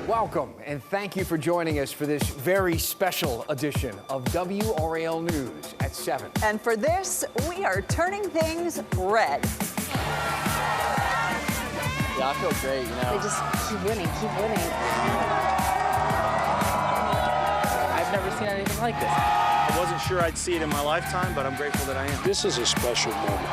Welcome, and thank you for joining us for this very special edition of WRAL News at 7. And for this, we are turning things red. Yeah, I feel great, you know. They just keep winning, keep winning. I've never seen anything like this. I wasn't sure I'd see it in my lifetime, but I'm grateful that I am. This is a special moment.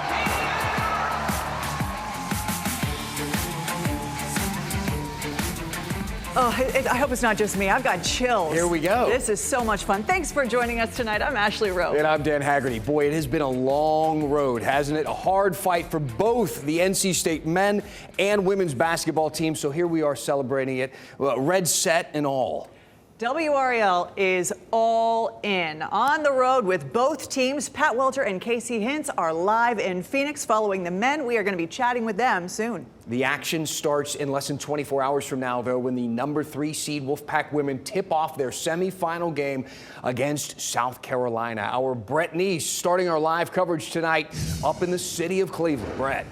Oh, I hope it's not just me. I've got chills. Here we go. This is so much fun. Thanks for joining us tonight. I'm Ashley Rowe. And I'm Dan Haggerty. Boy, it has been a long road, hasn't it? A hard fight for both the NC State men and women's basketball teams. So here we are celebrating it, red set and all. WRAL is all in. On the road with both teams, Pat Welter and Casey Hintz are live in Phoenix following the men. We are going to be chatting with them soon. The action starts in less than 24 hours from now, though, when the number 3 seed Wolfpack women tip off their semifinal game against South Carolina. Our Brett Neese starting our live coverage tonight up in the city of Cleveland. Brett.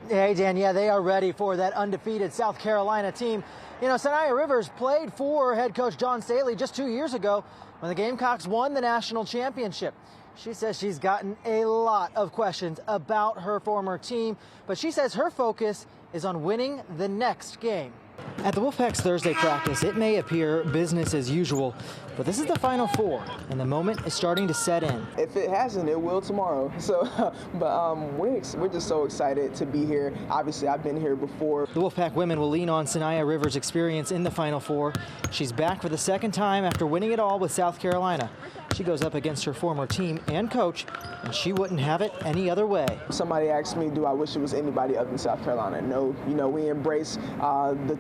Hey, Dan, yeah, they are ready for that undefeated South Carolina team. You know, Sanaya Rivers played for head coach John Staley just 2 years ago when the Gamecocks won the national championship. She says she's gotten a lot of questions about her former team, but she says her focus is on winning the next game. At the Wolfpack's Thursday practice, it may appear business as usual, but this is the Final Four, and the moment is starting to set in. If it hasn't, it will tomorrow. So, but we're just so excited to be here. Obviously, I've been here before. The Wolfpack women will lean on Sanaya Rivers' experience in the Final Four. She's back for the second time after winning it all with South Carolina. She goes up against her former team and coach, and she wouldn't have it any other way. Somebody asked me, do I wish it was anybody other than South Carolina? No, you know, we embrace the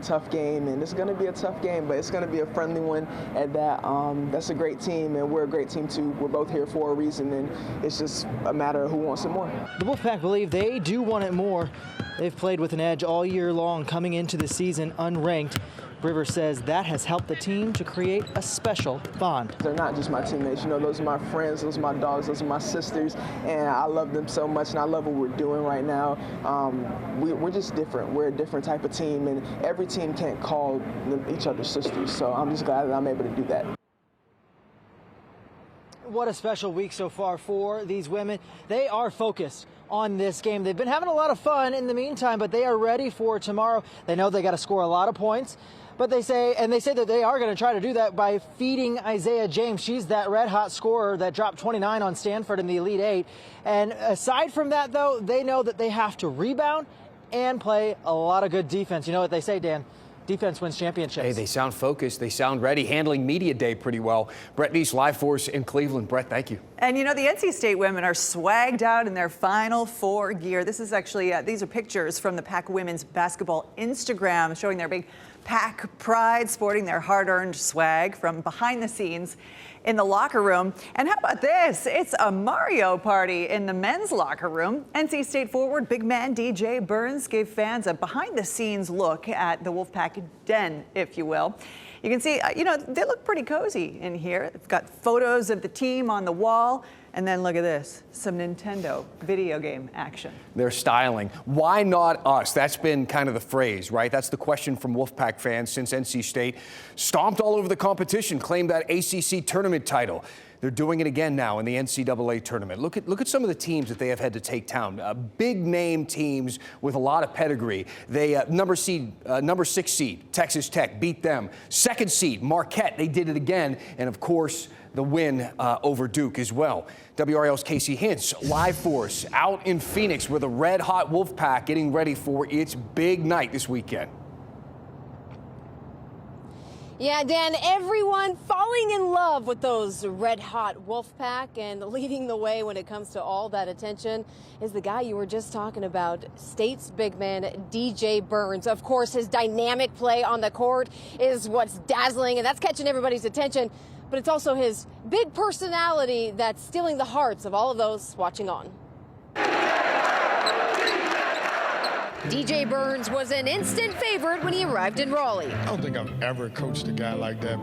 tough game, and it's going to be a tough game, but it's going to be a friendly one at that. That's a great team, and we're a great team too. We're both here for a reason, and it's just a matter of who wants it more. The Wolfpack believe they do want it more. They've played with an edge all year long, coming into the season unranked. Rivers says that has helped the team to create a special bond. They're not just my teammates, you know, those are my friends, those are my dogs, those are my sisters, and I love them so much, and I love what we're doing right now. We're just different. We're a different type of team, and every team can't call each other sisters, so I'm just glad that I'm able to do that. What a special week so far for these women. They are focused on this game. They've been having a lot of fun in the meantime, but they are ready for tomorrow. They know they got to score a lot of points. But they say that they are going to try to do that by feeding Isaiah James. She's that red-hot scorer that dropped 29 on Stanford in the Elite Eight. And aside from that, though, they know that they have to rebound and play a lot of good defense. You know what they say, Dan? Defense wins championships. Hey, they sound focused. They sound ready, handling media day pretty well. Brett Neese, live for us in Cleveland. Brett, thank you. And you know, the NC State women are swagged out in their Final Four gear. This is actually, these are pictures from the Pack women's basketball Instagram showing their big Pack pride, sporting their hard-earned swag from behind the scenes in the locker room. And how about this? It's a Mario party in the men's locker room. NC State forward big man DJ Burns gave fans a behind-the-scenes look at the Wolfpack den, if you will. You can see, you know, they look pretty cozy in here. They've got photos of the team on the wall. And then look at this, some Nintendo video game action. They're styling. Why not us? That's been kind of the phrase, right? That's the question from Wolfpack fans since NC State stomped all over the competition, claimed that ACC tournament title. They're doing it again now in the NCAA tournament. Look at some of the teams that they have had to take down. Big name teams with a lot of pedigree. They number 6 seed Texas Tech beat them. 2nd seed Marquette, they did it again, and of course the win over Duke as well. WRAL's Casey Hintz live for us out in Phoenix with a red-hot Wolfpack getting ready for its big night this weekend. Yeah, Dan, everyone falling in love with those red-hot Wolfpack, and leading the way when it comes to all that attention is the guy you were just talking about, State's big man, DJ Burns. Of course, his dynamic play on the court is what's dazzling, and that's catching everybody's attention. But it's also his big personality that's stealing the hearts of all of those watching on. DJ Burns was an instant favorite when he arrived in Raleigh. I don't think I've ever coached a guy like that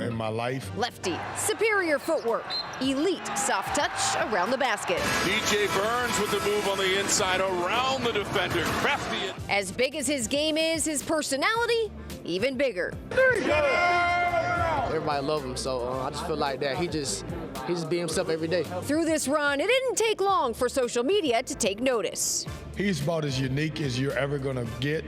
in my life. Lefty, superior footwork, elite soft touch around the basket. DJ Burns with the move on the inside around the defender. Crafty. As big as his game is, his personality even bigger. Everybody love him, so I just feel like that he just be himself every day. Through this run, it didn't take long for social media to take notice. He's about as unique as you're ever going to get,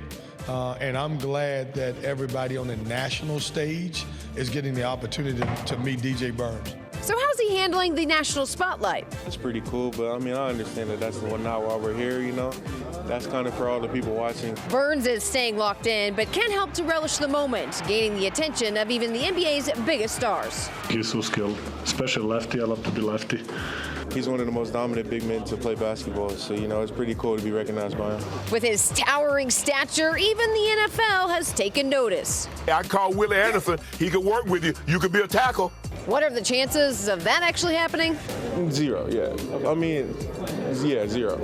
and I'm glad that everybody on the national stage is getting the opportunity to meet DJ Burns. So how's he handling the national spotlight? It's pretty cool, but I mean, I understand that that's the one now while we're here, you know. That's kind of for all the people watching. Burns is staying locked in, but can't help to relish the moment, gaining the attention of even the NBA's biggest stars. He's so skilled, especially lefty. I love to be lefty. He's one of the most dominant big men to play basketball, so, you know, it's pretty cool to be recognized by him. With his towering stature, even the NFL has taken notice. I call Willie Anderson. He could work with you. You could be a tackle. What are the chances of that actually happening? Zero, yeah. I mean, yeah, zero.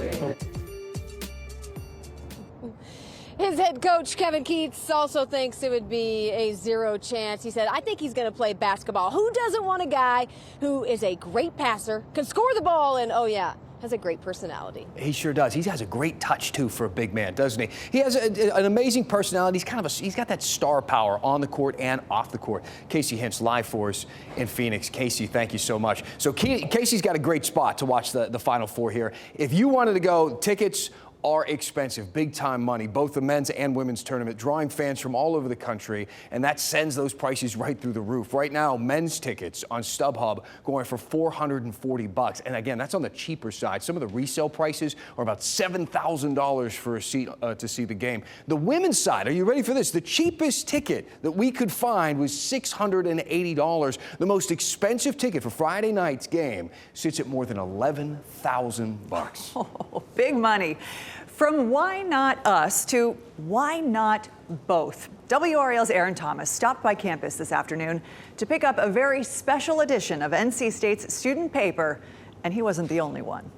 His head coach, Kevin Keatts, also thinks it would be a zero chance. He said, I think he's going to play basketball. Who doesn't want a guy who is a great passer, can score the ball, and, oh, yeah, has a great personality? He sure does. He has a great touch, too, for a big man, doesn't he? He has an amazing personality. He's got that star power on the court and off the court. Casey Hintz live for us in Phoenix. Casey, thank you so much. So Casey's got a great spot to watch the Final Four here. If you wanted to go, tickets are expensive, big-time money, both the men's and women's tournament, drawing fans from all over the country, and that sends those prices right through the roof. Right now, men's tickets on StubHub going for $440. And again, that's on the cheaper side. Some of the resale prices are about $7,000 for a seat to see the game. The women's side, are you ready for this? The cheapest ticket that we could find was $680. The most expensive ticket for Friday night's game sits at more than $11,000. Oh, big money. From why not us to why not both? WRAL's Aaron Thomas stopped by campus this afternoon to pick up a very special edition of NC State's student paper, and he wasn't the only one.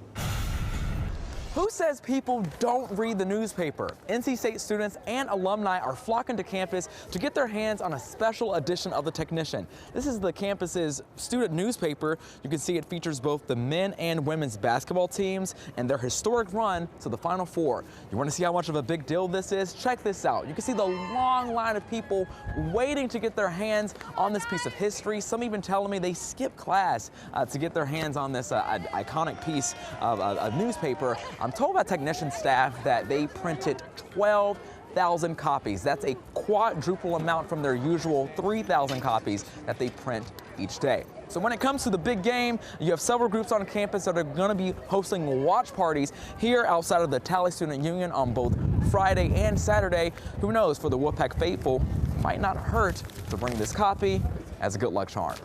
Who says people don't read the newspaper? NC State students and alumni are flocking to campus to get their hands on a special edition of The Technician. This is the campus's student newspaper. You can see it features both the men and women's basketball teams and their historic run to the Final Four. You want to see how much of a big deal this is? Check this out. You can see the long line of people waiting to get their hands on this piece of history. Some even telling me they skipped class to get their hands on this iconic piece of newspaper. I'm told by Technician staff that they printed 12,000 copies. That's a quadruple amount from their usual 3,000 copies that they print each day. So when it comes to the big game, you have several groups on campus that are going to be hosting watch parties here outside of the Tally Student Union on both Friday and Saturday. Who knows, for the Wolfpack faithful, might not hurt to bring this copy as a good luck charm.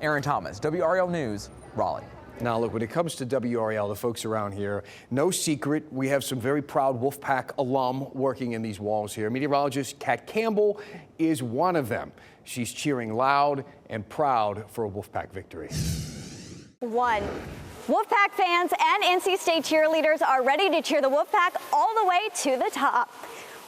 Aaron Thomas, WRAL News, Raleigh. Now, look, when it comes to WRAL, the folks around here, no secret, we have some very proud Wolfpack alum working in these walls here. Meteorologist Kat Campbell is one of them. She's cheering loud and proud for a Wolfpack victory. Wolfpack fans and NC State cheerleaders are ready to cheer the Wolfpack all the way to the top.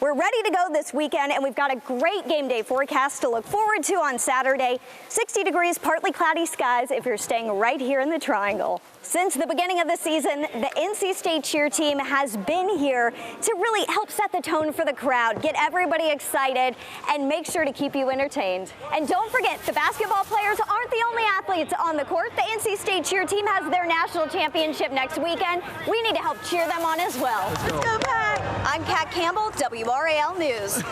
We're ready to go this weekend, and we've got a great game day forecast to look forward to on Saturday. 60 degrees, partly cloudy skies if you're staying right here in the Triangle. Since the beginning of the season, the NC State cheer team has been here to really help set the tone for the crowd, get everybody excited, and make sure to keep you entertained. And don't forget, the basketball players aren't the only athletes on the court. The NC State cheer team has their national championship next weekend. We need to help cheer them on as well. Let's go, Pack! I'm Kat Campbell, WRAL News.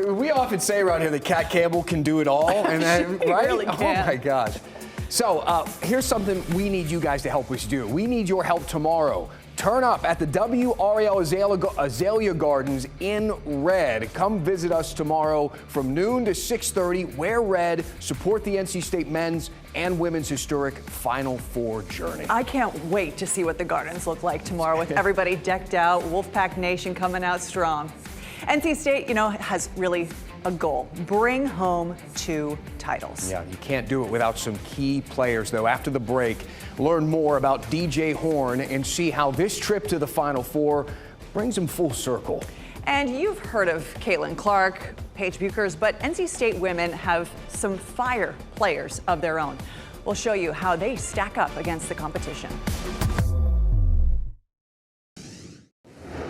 We often say around here that Kat Campbell can do it all, and then, right? Really can. Oh my gosh! So here's something we need you guys to help us do. We need your help tomorrow. Turn up at the WRAL Azalea Gardens in red. Come visit us tomorrow from noon to 6:30. Wear red. Support the NC State men's and women's historic Final Four journey. I can't wait to see what the gardens look like tomorrow with everybody decked out, Wolfpack Nation coming out strong. NC State, has really a goal: bring home 2 titles. Yeah, you can't do it without some key players, though. After the break, learn more about DJ Horne and see how this trip to the Final Four brings him full circle. And you've heard of Caitlin Clark, Paige Buchers, but NC State women have some fire players of their own. We'll show you how they stack up against the competition.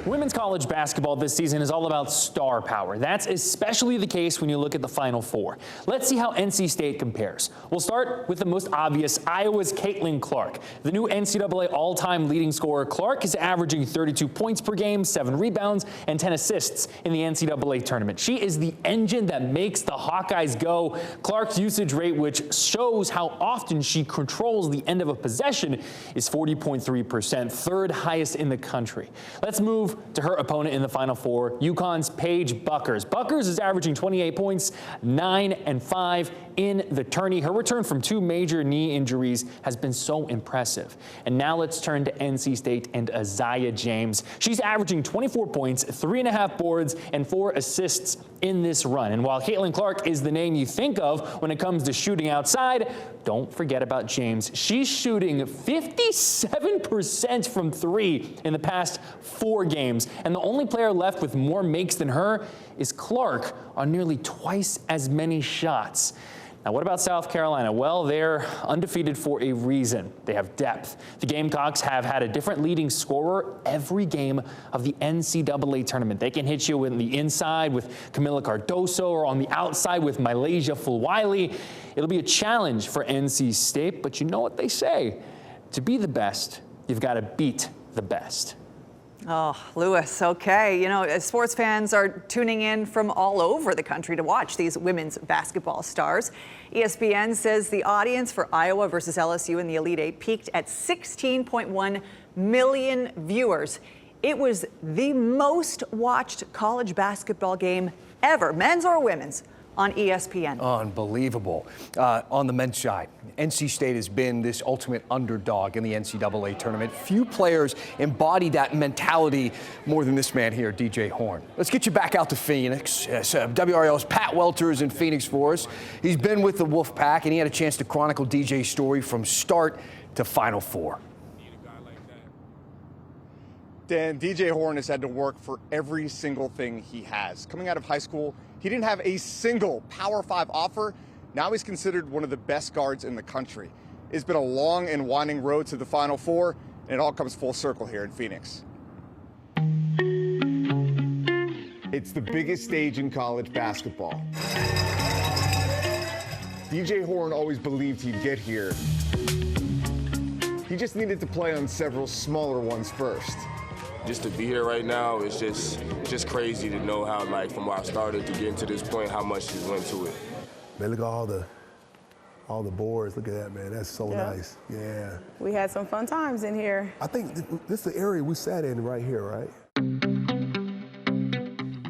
Women's college basketball this season is all about star power. That's especially the case when you look at the Final Four. Let's see how NC State compares. We'll start with the most obvious, Iowa's Caitlin Clark. The new NCAA all-time leading scorer, Clark is averaging 32 points per game, 7 rebounds, and 10 assists in the NCAA tournament. She is the engine that makes the Hawkeyes go. Clark's usage rate, which shows how often she controls the end of a possession, is 40.3%, third highest in the country. Let's move to her opponent in the Final Four, UConn's Paige Buchers. Buchers is averaging 28 points, 9 and 5 in the tourney. Her return from 2 major knee injuries has been so impressive. And now let's turn to NC State and Isaiah James. She's averaging 24 points, 3.5 boards, and 4 assists in this run. And while Caitlin Clark is the name you think of when it comes to shooting outside, don't forget about James. She's shooting 57% from 3 in the past 4 games. And the only player left with more makes than her is Clark on nearly twice as many shots. Now, what about South Carolina? Well, they're undefeated for a reason. They have depth. The Gamecocks have had a different leading scorer every game of the NCAA tournament. They can hit you in the inside with Camila Cardoso or on the outside with Malaysia Fulwiley. It'll be a challenge for NC State, but you know what they say. To be the best, you've got to beat the best. Oh, Lewis, okay. You know, sports fans are tuning in from all over the country to watch these women's basketball stars. ESPN says the audience for Iowa versus LSU in the Elite Eight peaked at 16.1 million viewers. It was the most watched college basketball game ever, men's or women's, on ESPN. Unbelievable. On the men's side, NC State has been this ultimate underdog in the NCAA tournament. Few players embody that mentality more than this man here, DJ Horne. Let's get you back out to Phoenix. WRL's Pat Welter is in Phoenix for us. He's been with the Wolfpack, and he had a chance to chronicle DJ's story from start to Final Four. Dan, DJ Horne has had to work for every single thing he has. Coming out of high school, he didn't have a single Power 5 offer. Now he's considered one of the best guards in the country. It's been a long and winding road to the Final Four, and it all comes full circle here in Phoenix. It's the biggest stage in college basketball. DJ Horne always believed he'd get here. He just needed to play on several smaller ones first. Just to be here right now is just crazy to know how, like, from where I started to getting to this point, how much just went to it. Man, look at all the boards. Look at that, man. That's so nice. Yeah. We had some fun times in here. I think this is the area we sat in right here, right?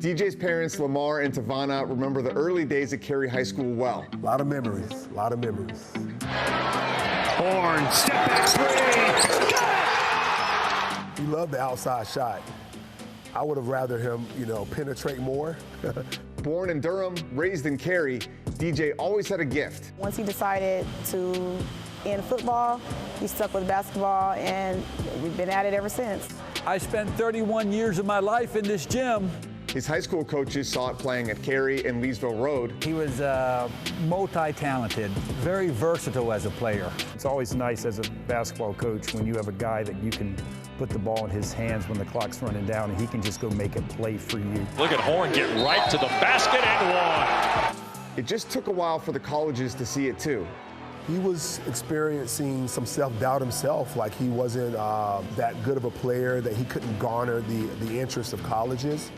DJ's parents, Lamar and Tavana, remember the early days at Cary High School well. A lot of memories. A lot of memories. Horne, step back three. He loved the outside shot. I would have rather him, penetrate more. Born in Durham, raised in Cary, DJ always had a gift. Once he decided to end football, he stuck with basketball, and we've been at it ever since. I spent 31 years of my life in this gym. His high school coaches saw it playing at Cary and Leesville Road. He was multi-talented, very versatile as a player. It's always nice as a basketball coach when you have a guy that you can put the ball in his hands when the clock's running down and he can just go make a play for you. Look at Horne get right to the basket and one. It just took a while for the colleges to see it too. He was experiencing some self-doubt himself, like he wasn't that good of a player, that he couldn't garner the interest of colleges.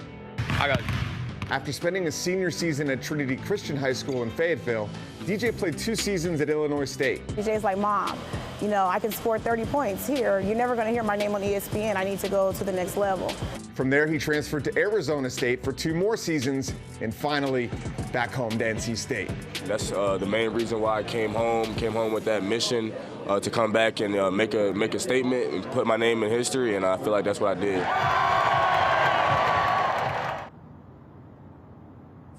After spending his senior season at Trinity Christian High School in Fayetteville, DJ played 2 seasons at Illinois State. DJ's like, Mom, I can score 30 points here. You're never going to hear my name on ESPN. I need to go to the next level. From there, he transferred to Arizona State for 2 more seasons, and finally, back home to NC State. That's the main reason why I came home with that mission to come back and make a statement and put my name in history, and I feel like that's what I did.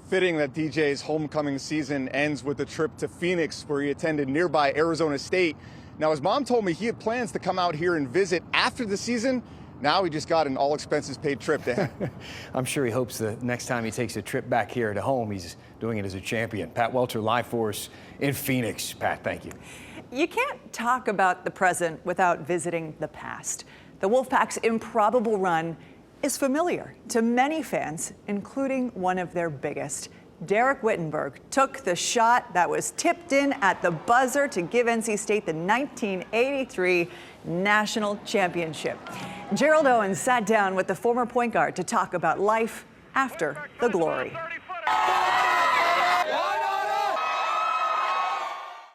Fitting that DJ's homecoming season ends with a trip to Phoenix, where he attended nearby Arizona State. Now, his mom told me he had plans to come out here and visit after the season. Now he just got an all-expenses-paid trip to him. I'm sure he hopes the next time he takes a trip back here to home, he's doing it as a champion. Pat Welter live for us in Phoenix. Pat, thank you. You can't talk about the present without visiting the past. The Wolfpack's improbable run is familiar to many fans, including one of their biggest. Derek Wittenberg took the shot that was tipped in at the buzzer to give NC State the 1983 national championship. Gerald Owens sat down with the former point guard to talk about life after the glory.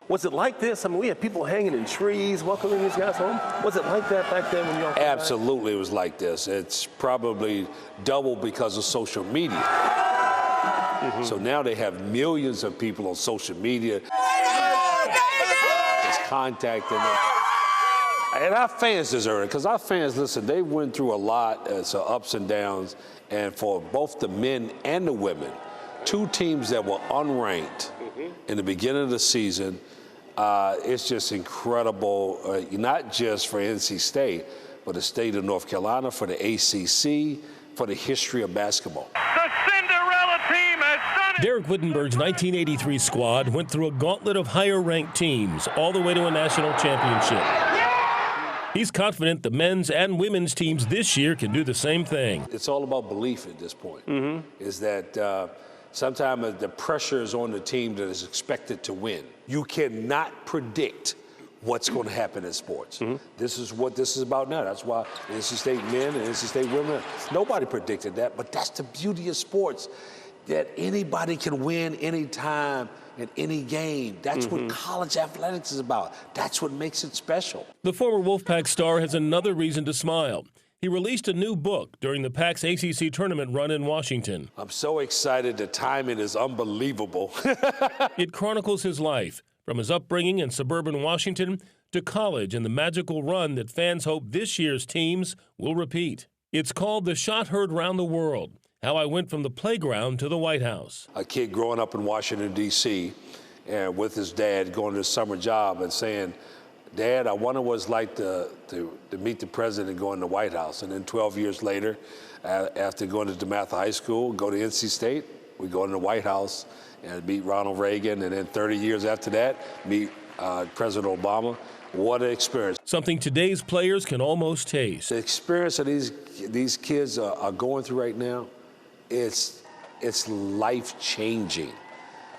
Was it like this? I mean, we had people hanging in trees, welcoming these guys home. Was it like that back then when you all came back? Absolutely, it was like this. It's probably double because of social media. So now they have millions of people on social media just contacting them. And our fans deserve it, because our fans, listen, they went through a lot, so ups and downs, and for both the men and the women, two teams that were unranked in the beginning of the season. It's just incredible, not just for NC State, but the state of North Carolina, for the ACC, for the history of basketball. The Cinderella team has done it. Derek Wittenberg's 1983 squad went through a gauntlet of higher-ranked teams all the way to a national championship. He's confident the men's and women's teams this year can do the same thing. It's all about belief at this point, is that sometimes the pressure is on the team that is expected to win. You cannot predict what's going to happen in sports. This is what this is about now. That's why NC State men and NC State women, nobody predicted that, but that's the beauty of sports, that anybody can win anytime in any game. That's what college athletics is about. That's what makes it special. The former Wolfpack star has another reason to smile. He released a new book during the Pack's ACC tournament run in Washington. I'm so excited. The timing is unbelievable. It chronicles his life, from his upbringing in suburban Washington to college and the magical run that fans hope this year's teams will repeat. It's called The Shot Heard Round the World: How I Went from the Playground to the White House. A kid growing up in Washington, D.C., and with his dad going to a summer job and saying, Dad, I wonder what it's like to meet the president and go in the White House. And then 12 years later, after going to DeMatha High School, go to NC State, we go in the White House and meet Ronald Reagan. And then 30 years after that, meet President Obama. What an experience. Something today's players can almost taste. The experience that these kids are going through right now, it's life-changing.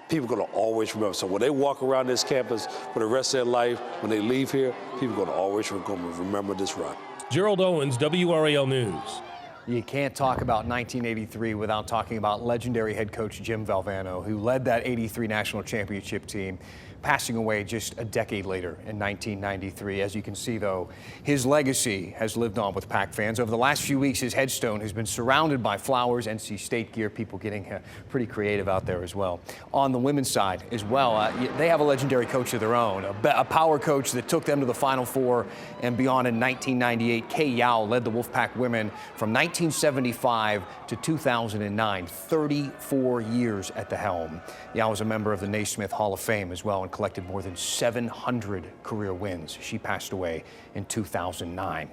People are going to always remember. So when they walk around this campus for the rest of their life, when they leave here, people are going to always remember this run. Gerald Owens, WRAL News. You can't talk about 1983 without talking about legendary head coach Jim Valvano, who led that 83 national championship team, passing away just a decade later in 1993. As you can see, though, his legacy has lived on with Pack fans. Over the last few weeks, his headstone has been surrounded by flowers, NC State gear, people getting pretty creative out there as well. On the women's side as well, they have a legendary coach of their own, a power coach that took them to the Final Four and beyond in 1998. Kay Yao led the Wolfpack women from 1975 to 2009, 34 years at the helm. Yao is a member of the Naismith Hall of Fame as well, and collected more than 700 career wins. She passed away in 2009.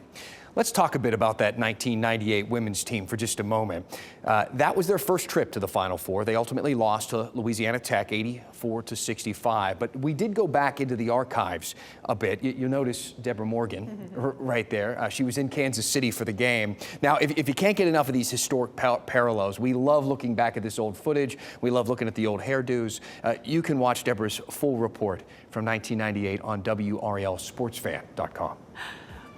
Let's talk a bit about that 1998 women's team for just a moment. That was their first trip to the Final Four. They ultimately lost to Louisiana Tech 84-65. But we did go back into the archives a bit. You notice Deborah Morgan right there. She was in Kansas City for the game. Now, if you can't get enough of these historic parallels, we love looking back at this old footage. We love looking at the old hairdos. You can watch Deborah's full report from 1998 on WRALSportsFan.com.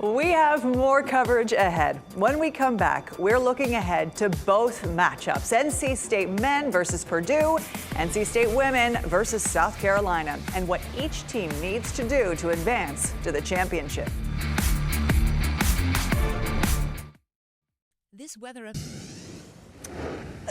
We have more coverage ahead. When we come back, we're looking ahead to both matchups: NC State men versus Purdue, NC State women versus South Carolina, and what each team needs to do to advance to the championship. This weather.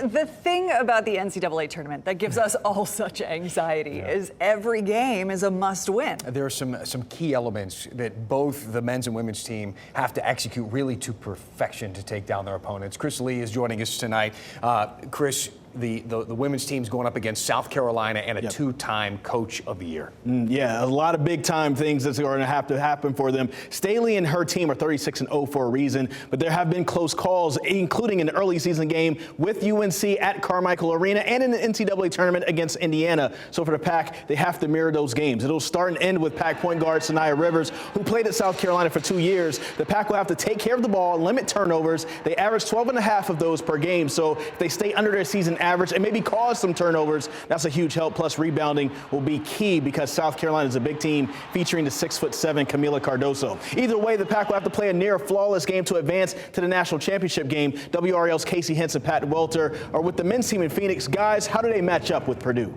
The thing about the NCAA tournament that gives us all such anxiety is every game is a must-win. There are some key elements that both the men's and women's team have to execute really to perfection to take down their opponents. Chris Lee is joining us tonight. Chris, the women's team's going up against South Carolina and a two-time Coach of the Year. Yeah, a lot of big-time things that's going to have to happen for them. Staley and her team are 36-0 for a reason, but there have been close calls, including an early season game with UNC at Carmichael Arena and in the NCAA tournament against Indiana. So for the Pack, they have to mirror those games. It'll start and end with Pack point guard Sanaya Rivers, who played at South Carolina for 2 years. The Pack will have to take care of the ball, limit turnovers. They average 12.5 of those per game. So if they stay under their season average and maybe cause some turnovers, that's a huge help. Plus rebounding will be key because South Carolina is a big team featuring the 6'7" Camila Cardoso. Either way, the Pack will have to play a near flawless game to advance to the national championship game. WRL's Casey Henson, Pat Welter are with the men's team in Phoenix. Guys, how do they match up with Purdue?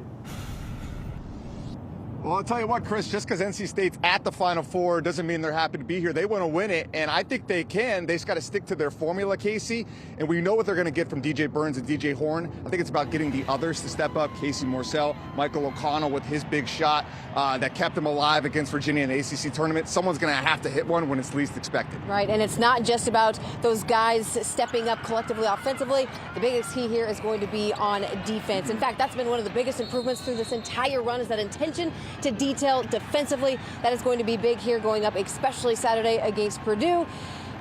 Well, I'll tell you what, Chris, just because NC State's at the Final Four doesn't mean they're happy to be here. They want to win it, and I think they can. They just got to stick to their formula, Casey, and we know what they're going to get from DJ Burns and DJ Horn. I think it's about getting the others to step up. Casey Morsell, Michael O'Connell with his big shot that kept them alive against Virginia in the ACC tournament. Someone's going to have to hit one when it's least expected. Right, and it's not just about those guys stepping up collectively offensively. The biggest key here is going to be on defense. In fact, that's been one of the biggest improvements through this entire run, is that intention to detail defensively. That is going to be big here going up, especially Saturday against Purdue.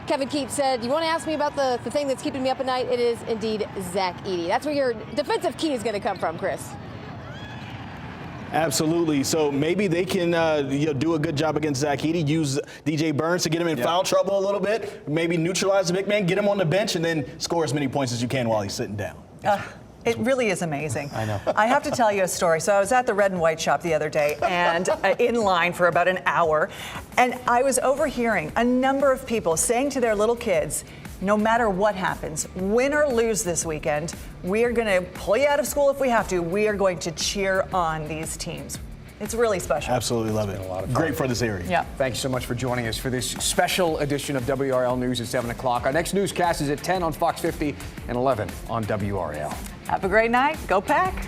Kevin Keats said, you want to ask me about the thing that's keeping me up at night? It is indeed Zach Edey. That's where your defensive key is going to come from, Chris. Absolutely. So maybe they can do a good job against Zach Edey, use DJ Burns to get him in foul trouble a little bit, maybe neutralize the big man, get him on the bench, and then score as many points as you can while he's sitting down. It really is amazing. I know. I have to tell you a story. So I was at the Red and White shop the other day and in line for about an hour, and I was overhearing a number of people saying to their little kids, no matter what happens, win or lose this weekend, we are going to pull you out of school if we have to. We are going to cheer on these teams. It's really special. Absolutely love it. Great for this area. Yeah. Thank you so much for joining us for this special edition of WRL News at 7 o'clock. Our next newscast is at 10 on Fox 50 and 11 on WRL. Have a great night. Go Pack.